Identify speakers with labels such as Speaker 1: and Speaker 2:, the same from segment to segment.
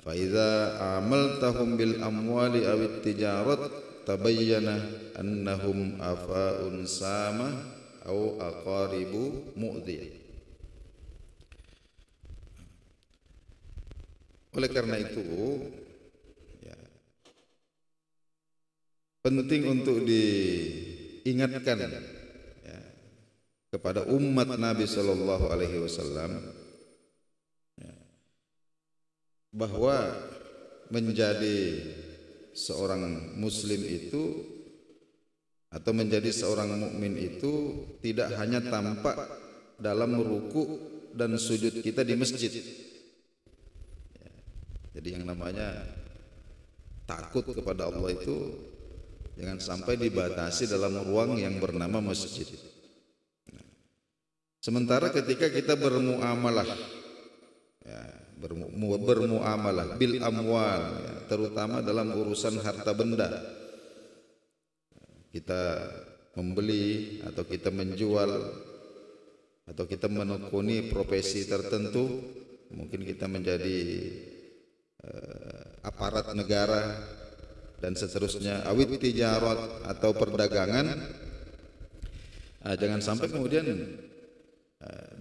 Speaker 1: Fa idza amaltahum bil amwali awit tijarat tabayyana annahum afaun sama au aqaribu mu'dhiyah. Oleh karena itu ya, penting untuk diingatkan ya, kepada umat Nabi Sallallahu Alaihi Wasallam ya, bahwa menjadi seorang Muslim itu atau menjadi seorang mukmin itu tidak hanya tampak dalam ruku dan sujud kita di masjid. Jadi yang namanya takut kepada Allah itu jangan sampai dibatasi dalam ruang yang bernama masjid. Sementara ketika kita bermuamalah, ya, bermuamalah bil amwal, ya, terutama dalam urusan harta benda, kita membeli atau kita menjual atau kita menekuni profesi tertentu, mungkin kita menjadi aparat negara dan seterusnya, awit tijarat atau perdagangan, jangan sampai kemudian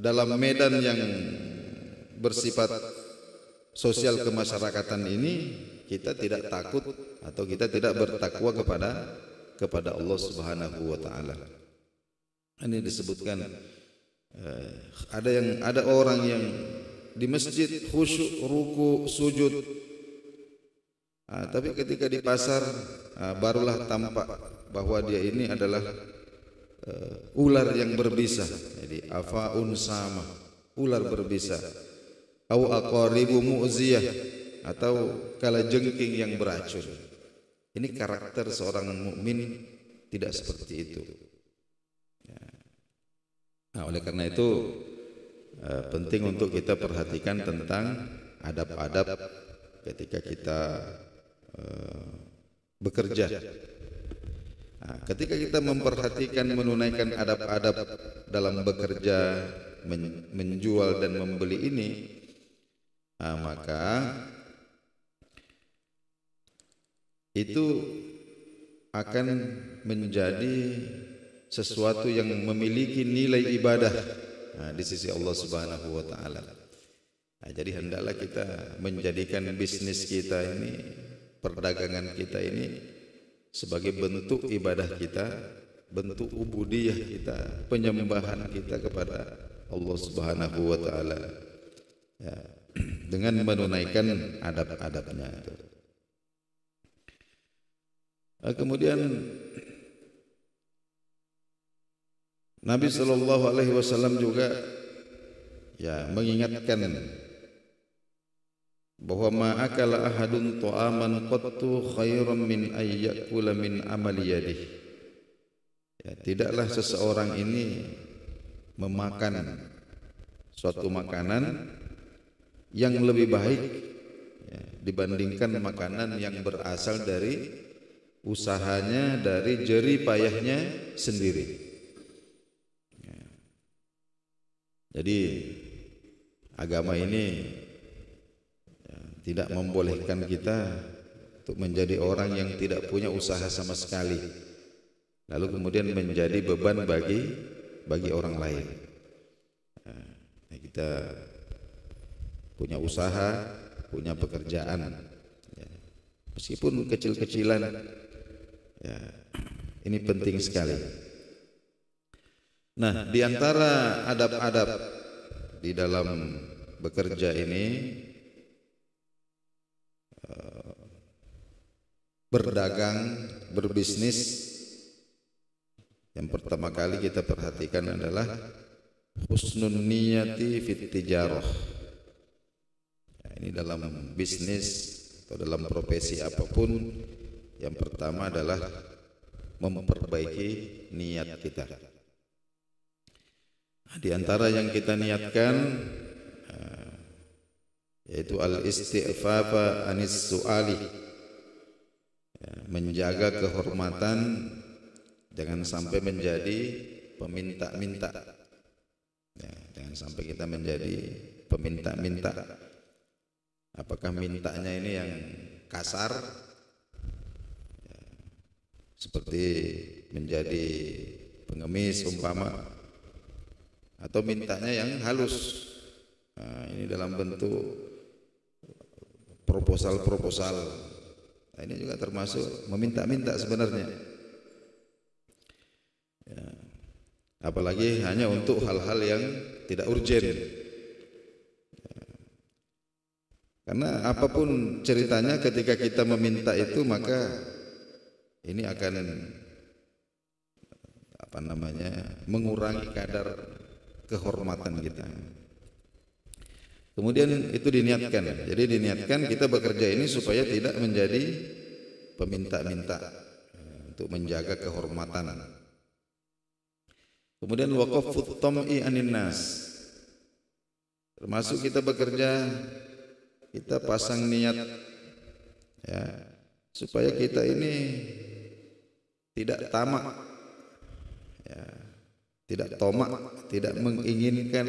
Speaker 1: dalam medan yang bersifat sosial kemasyarakatan ini kita tidak takut atau kita tidak bertakwa kepada Allah Subhanahu wa taala. Ini disebutkan ada orang yang di masjid khusyuk, ruku, sujud, tapi ketika di pasar barulah tampak bahwa dia ini adalah ular yang berbisa. Jadi afaun sama, ular berbisa, au aqaribu mu'ziyah, atau kalajengking yang beracun. Ini karakter seorang mukmin tidak seperti itu. Nah, oleh karena itu penting untuk kita perhatikan tentang adab-adab ketika kita bekerja. Nah, ketika kita memperhatikan menunaikan adab-adab dalam bekerja, menjual dan membeli ini, maka itu akan menjadi sesuatu yang memiliki nilai ibadah di sisi Allah Subhanahu wa taala. Jadi hendaklah kita menjadikan bisnis kita ini, perdagangan kita ini sebagai bentuk ibadah kita, bentuk ubudiyah kita, penyembahan kita kepada Allah Subhanahu wa taala. Ya, dengan menunaikan adab-adabnya itu. Kemudian Nabi Shallallahu Alaihi Wasallam juga ya mengingatkan bahwa ma'akala ahadun ta'aman qattu khairan min ayyakula min amali yadih. Ya, tidaklah seseorang ini memakan suatu makanan yang lebih baik ya, dibandingkan makanan yang berasal dari usahanya, dari jerih payahnya sendiri. Jadi agama ini tidak membolehkan kita untuk menjadi orang yang tidak punya usaha sama sekali, lalu kemudian menjadi beban bagi orang lain. Nah, kita punya usaha, punya pekerjaan, ya, meskipun kecil-kecilan, ya, ini penting sekali. Nah, di antara adab-adab di dalam bekerja ini, berdagang, berbisnis, yang pertama kali kita perhatikan adalah husnun niyati fit tijarah. Ya, ini dalam bisnis atau dalam profesi apapun, yang pertama adalah memperbaiki niat kita. Di antara yang kita niatkan yaitu al-istighfafa anis su'ali, menjaga kehormatan, jangan sampai menjadi peminta-minta. Jangan sampai kita menjadi peminta-minta. Apakah mintanya ini yang kasar, seperti menjadi pengemis umpama, atau mintanya yang halus. Nah, ini dalam bentuk proposal. Nah, ini juga termasuk meminta-minta sebenarnya. Ya. Apalagi hanya untuk hal-hal yang tidak urgen. Ya. Karena apapun ceritanya ketika kita meminta itu, maka ini akan mengurangi kadar kehormatan kita. Kemudian itu diniatkan. Jadi diniatkan kita bekerja ini supaya tidak menjadi peminta-minta, untuk menjaga kehormatan. Kemudian waqafut tam'i anin nas. Termasuk kita bekerja, kita pasang niat, ya, supaya kita ini tidak tamak, ya, tidak tomak, tidak menginginkan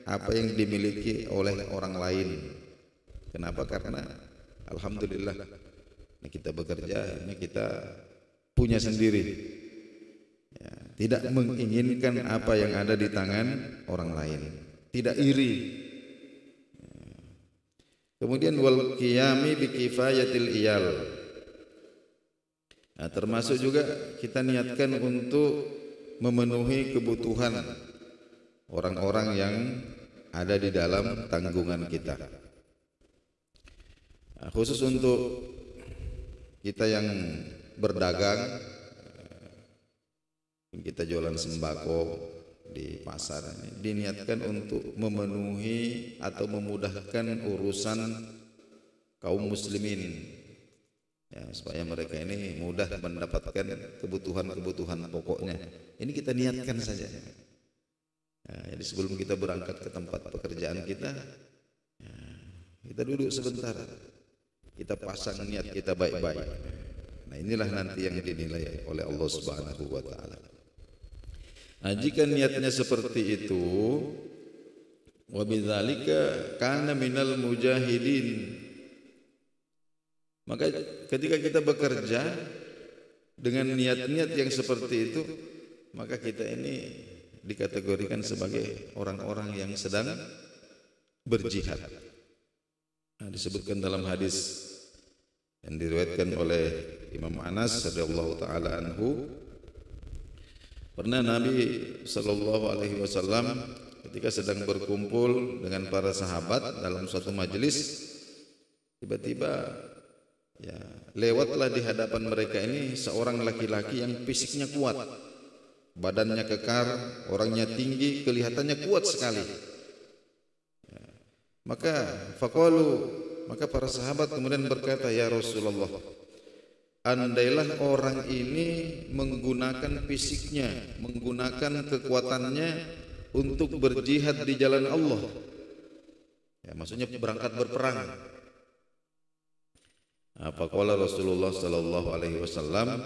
Speaker 1: apa yang dimiliki oleh orang lain. Kenapa? Karena alhamdulillah ini kita bekerja, ini kita punya sendiri, ya, tidak menginginkan apa yang ada di tangan orang lain, tidak iri. Kemudian wal qiyami bi kifayatil iyal. Nah, termasuk juga kita niatkan untuk memenuhi kebutuhan orang-orang yang ada di dalam tanggungan kita. Nah, khusus untuk kita yang berdagang, kita jualan sembako di pasar, ini diniatkan untuk memenuhi atau memudahkan urusan kaum muslimin, ya, supaya mereka ini mudah mendapatkan kebutuhan-kebutuhan pokoknya. Ini kita niatkan saja. Nah, jadi sebelum kita berangkat ke tempat pekerjaan kita, ya, kita duduk sebentar, kita pasang niat kita baik-baik. Nah, inilah nanti yang dinilai oleh Allah Subhanahu wa taala. Nah, jika niatnya seperti itu, wa bidzalika kana minal mujahidin. Maka ketika kita bekerja dengan niat-niat yang seperti itu, maka kita ini dikategorikan sebagai orang-orang yang sedang berjihad. Nah, disebutkan dalam hadis yang diriwayatkan oleh Imam Anas radhiyallahu taala anhu, pernah Nabi sallallahu alaihi wasallam ketika sedang berkumpul dengan para sahabat dalam suatu majelis, tiba-tiba, ya, lewatlah di hadapan mereka ini seorang laki-laki yang fisiknya kuat, badannya kekar, orangnya tinggi, kelihatannya kuat sekali. Ya. Maka para sahabat kemudian berkata, ya Rasulullah, andailah orang ini menggunakan fisiknya, menggunakan kekuatannya untuk berjihad di jalan Allah, ya, maksudnya berangkat berperang. Faqala Rasulullah sallallahu alaihi wasallam,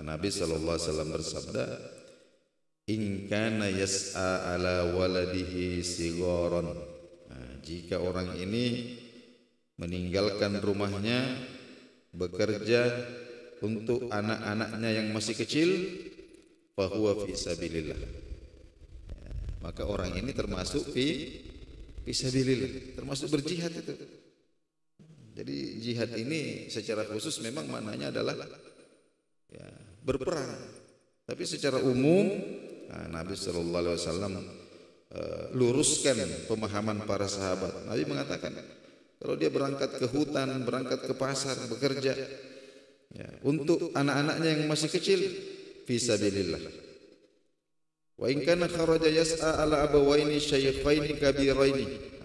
Speaker 1: Nabi sallallahu alaihi wasallam bersabda, in kana yas'a ala waladihi sigaran. Nah, jika orang ini meninggalkan rumahnya, bekerja untuk anak-anaknya yang masih kecil, fahuwa fi sabilillah. Maka orang ini termasuk fi sabilillah, termasuk berjihad itu. Jadi jihad ini secara khusus memang maknanya adalah, ya, berperang. Tapi secara umum, nah, Nabi sallallahu alaihi wasallam luruskan pemahaman para sahabat. Nabi mengatakan, kalau dia berangkat ke hutan, berangkat ke pasar, bekerja, ya, untuk anak-anaknya yang masih kecil, fi sabilillah. Wa in kana kharaja yas'a ala abawaini syaykhaini kabiraini.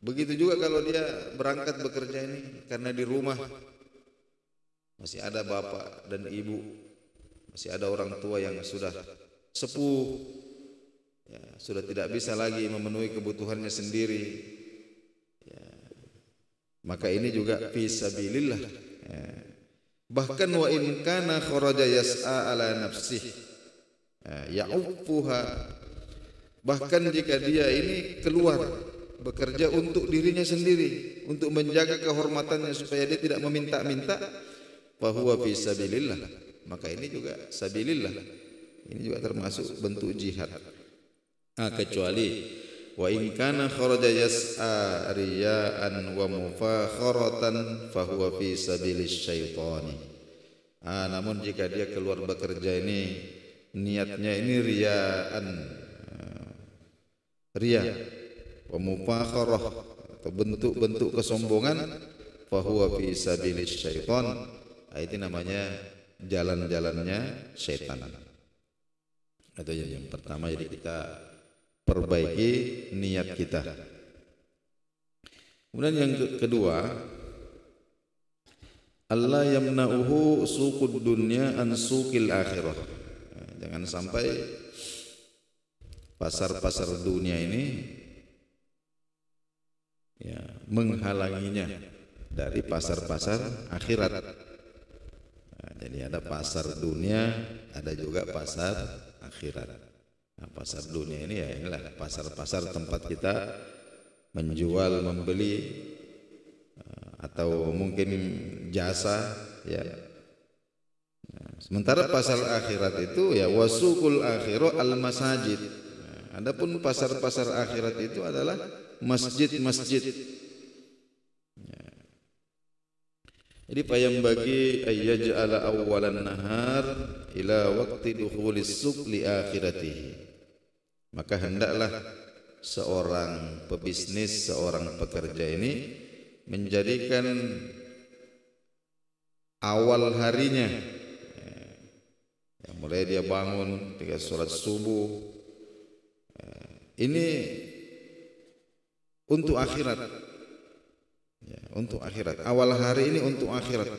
Speaker 1: Begitu juga kalau dia berangkat bekerja ini karena di rumah masih ada bapak dan ibu, masih ada orang tua yang sudah sepuh, ya, sudah tidak bisa lagi memenuhi kebutuhannya sendiri, ya, maka ini juga fi sabilillah. Ya. Bahkan wa in kana kharaja yas'a ala nafsihi, ya, ya'uffuha. Bahkan jika dia ini keluar bekerja untuk dirinya sendiri, untuk menjaga kehormatannya supaya dia tidak meminta-minta, fahuwa fi sabilillah, maka ini juga sabilillah, ini juga termasuk bentuk jihad. Kecuali wa in kana kharaja yas'a riya'an wa mufakharatan fahuwa fi sabilis syaitani. Namun jika dia keluar bekerja ini niatnya ini riya'an, riya wa mufakharah atau bentuk-bentuk kesombongan, fahuwa fi sabilis syaitan, itu namanya jalan-jalannya syaitan. Itu yang pertama, jadi kita perbaiki niat kita. Kemudian yang kedua, Allah yamna'uhu suqud dunya an suqil akhirah. Jangan sampai pasar-pasar dunia ini ya menghalanginya dari pasar-pasar akhirat. Jadi ada pasar dunia, ada juga pasar akhirat. Pasar dunia ini ya inilah pasar-pasar tempat kita menjual, membeli, atau mungkin jasa ya. Sementara pasar akhirat itu ya wasuqul akhirah al masajid. Adapun pasar-pasar akhirat itu adalah masjid-masjid. Jadi payam bagi ayyaj'ala awwalan nahar ila waqti dukhulis suq li akhiratihi. Maka hendaklah seorang pebisnis, seorang pekerja ini menjadikan awal harinya, mulai dia bangun ketika sholat subuh, ini untuk akhirat, untuk akhirat. Awal hari ini untuk akhirat.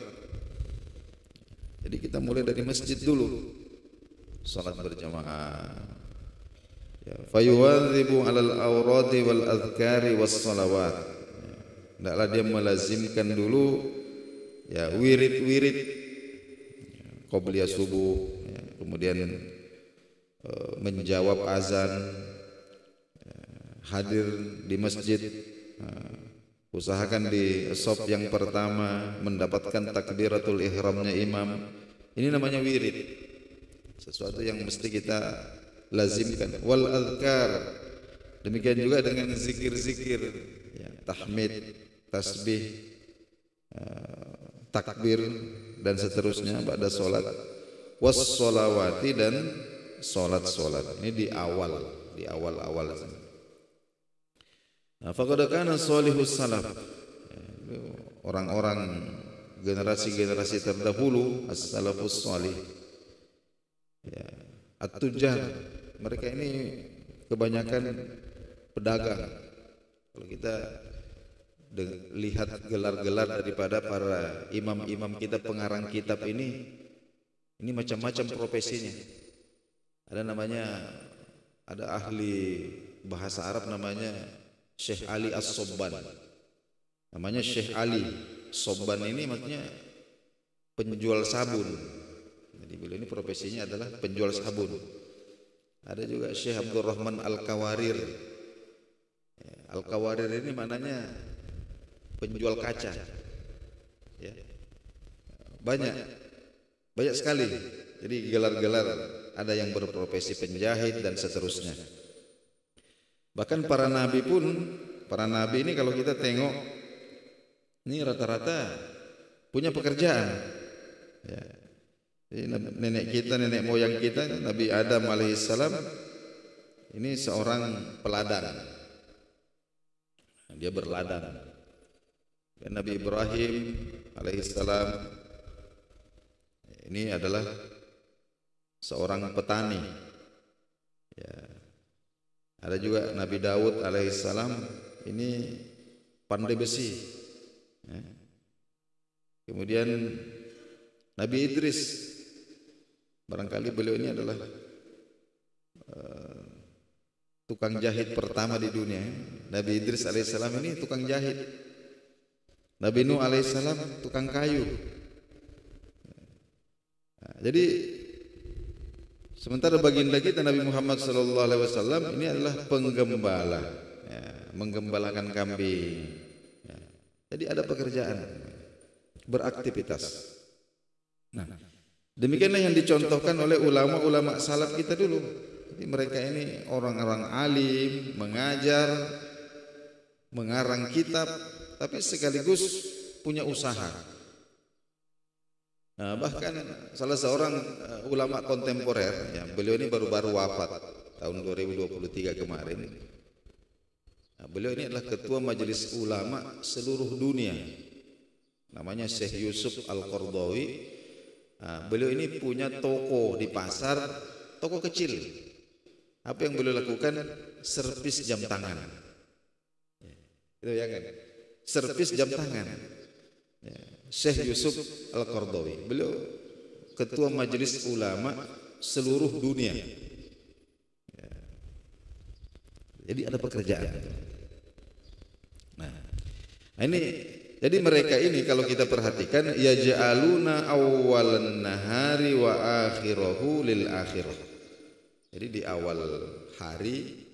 Speaker 1: Jadi kita mulai dari masjid dulu, sholat berjamaah. Fayuwadhibu alal awradi wal adhkari was salawat. Hendaklah dia melazimkan dulu ya wirid-wirid qobliyah subuh, kemudian menjawab azan, hadir di masjid, usahakan di shaf yang pertama mendapatkan takbiratul ihramnya imam. Ini namanya wirid, sesuatu yang mesti kita lazimkan. Wal azkar, demikian juga dengan zikir-zikir ya, tahmid, tasbih, takbir dan seterusnya pada solat. Was solawati, dan solat-solat. Ini di awal-awal. Faqad kana salihus salaf, orang-orang generasi-generasi terdahulu, as-salafus salih ya, at-tujar, mereka ini kebanyakan pedagang. Kalau kita lihat gelar-gelar daripada para imam-imam kita, pengarang kitab ini macam-macam profesinya. Ada ahli bahasa Arab namanya Syekh Ali As-Sobban. Namanya Syekh Ali Sobban, ini maksudnya penjual sabun. Jadi beliau ini profesinya adalah penjual sabun. Ada juga Syekh Abdurrahman Al-Kawarir. Al-Kawarir ini maknanya penjual kaca. Ya. Banyak sekali. Jadi gelar-gelar, ada yang berprofesi penjahit dan seterusnya. Bahkan para nabi ini kalau kita tengok, ini rata-rata punya pekerjaan. Ya. Nenek moyang kita, Nabi Adam alaihissalam, ini seorang peladang. Dia berladang. Dan Nabi Ibrahim alaihissalam ini adalah seorang petani. Ya. Ada juga Nabi Daud alaihissalam, ini pandai besi. Ya. Kemudian Nabi Idris, barangkali beliau ini adalah tukang jahit pertama di dunia. Nabi Idris alaihissalam ini tukang jahit. Nabi Nuh alaihissalam tukang kayu. Nah, jadi sementara baginda kita Nabi Muhammad sallallahu alaihi wasallam ini adalah penggembala. ya, menggembalakan kambing. Ya. Jadi ada pekerjaan, beraktivitas. Nah, demikianlah yang dicontohkan oleh ulama-ulama salaf kita dulu. Jadi mereka ini orang-orang alim, mengajar, mengarang kitab, tapi sekaligus punya usaha. Nah, bahkan salah seorang ulama kontemporer, ya, beliau ini baru-baru wafat tahun 2023 kemarin. Nah, beliau ini adalah ketua majelis ulama seluruh dunia. Namanya Syekh Yusuf Al-Qaradawi. Nah, beliau ini punya toko di pasar, toko kecil. Apa yang beliau lakukan? Servis jam tangan. Itu ya kan? Servis jam tangan. Ya. Syekh Yusuf Al-Qaradawi. Beliau ketua majelis ulama seluruh dunia. Ya. Jadi ada pekerjaan. Nah, ini jadi mereka ini kalau kita perhatikan yaj'aluna awwalan nahari wa akhirahu lil akhirah. Jadi di awal hari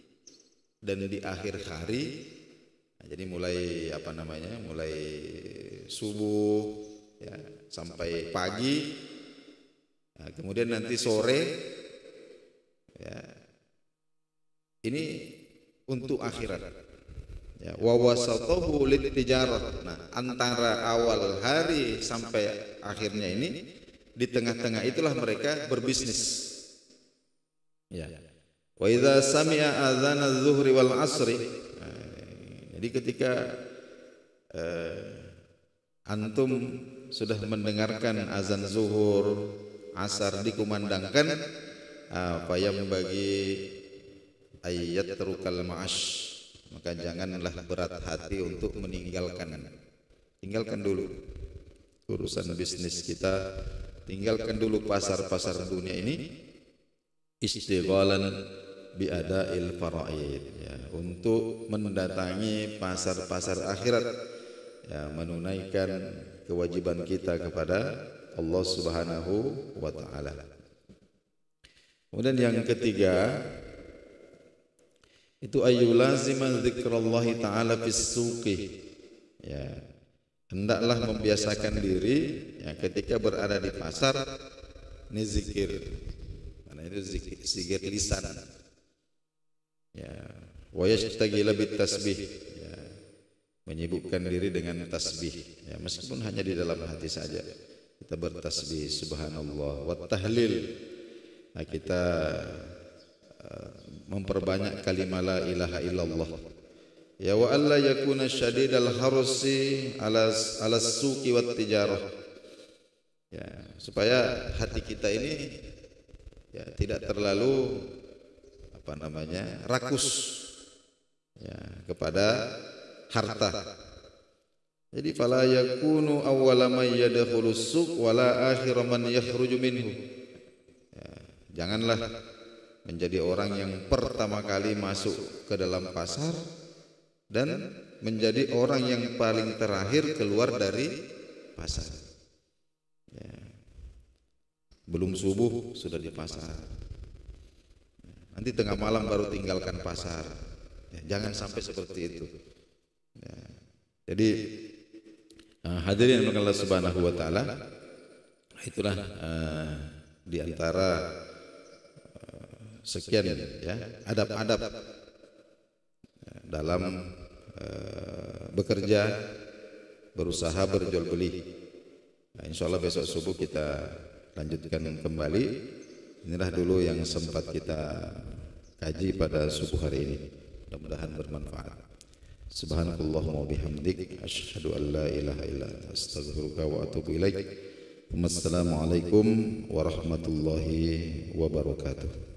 Speaker 1: dan di akhir hari, nah, jadi mulai apa namanya, mulai subuh ya, sampai pagi, nah, kemudian nanti sore, ya, ini untuk akhirat. Ya, wa wasatahu litijarah. Nah, antara awal hari sampai akhirnya ini, di tengah-tengah itulah mereka berbisnis. Ya. Wa idza sami'a adzan adz-dzuhri wal 'asri. Jadi ketika antum sudah mendengarkan azan zuhur, asar dikumandangkan, apa yang bagi ayat terukal ma'ash, maka janganlah berat hati untuk tinggalkan dulu urusan bisnis kita, tinggalkan dulu pasar-pasar dunia ini, istighalan biada'il faraid, ya, untuk mendatangi pasar-pasar akhirat, ya, menunaikan kewajiban kita kepada Allah Subhanahu wa taala. Kemudian yang ketiga itu ayyulazima dzikrallahi taala fis suqi, ya, hendaklah membiasakan diri, ya, ketika berada di pasar ini zikir. Itu zikir lisan, ya, wa yashtagila bit tasbih, ya, menyibukkan diri dengan tasbih, ya, meskipun hanya di dalam hati saja kita bertasbih subhanallah, wa tahlil, nah, kita memperbanyak kalimat la ilaha illallah, ya, wa alla yakuna syadidal harusi ala suqi wat tijarah, ya, supaya hati kita ini, ya, tidak terlalu apa namanya rakus, ya, kepada harta. Jadi fala yakunu awwala man yadkhulus suq wala akhiru man yakhruju minhu. Ya, janganlah menjadi orang yang pertama kali masuk ke dalam pasar dan menjadi orang yang paling terakhir keluar dari pasar. Ya. Belum subuh sudah di pasar, nanti tengah malam baru tinggalkan pasar, ya, jangan sampai seperti itu, ya. Jadi hadirin yang Allah Subhanahu wa taala, itulah di antara sekian, ya, adab-adab dalam bekerja, berusaha, berjual beli. Nah, insya Allah besok subuh kita lanjutkan kembali. Inilah dulu yang sempat kita kaji pada subuh hari ini. Mudah-mudahan bermanfaat. Subhanakallahumma bihamdik asyhadu an la ilaha illa anta astaghfiruka wa atubu ilaik. Wassalamualaikum warahmatullahi wabarakatuh.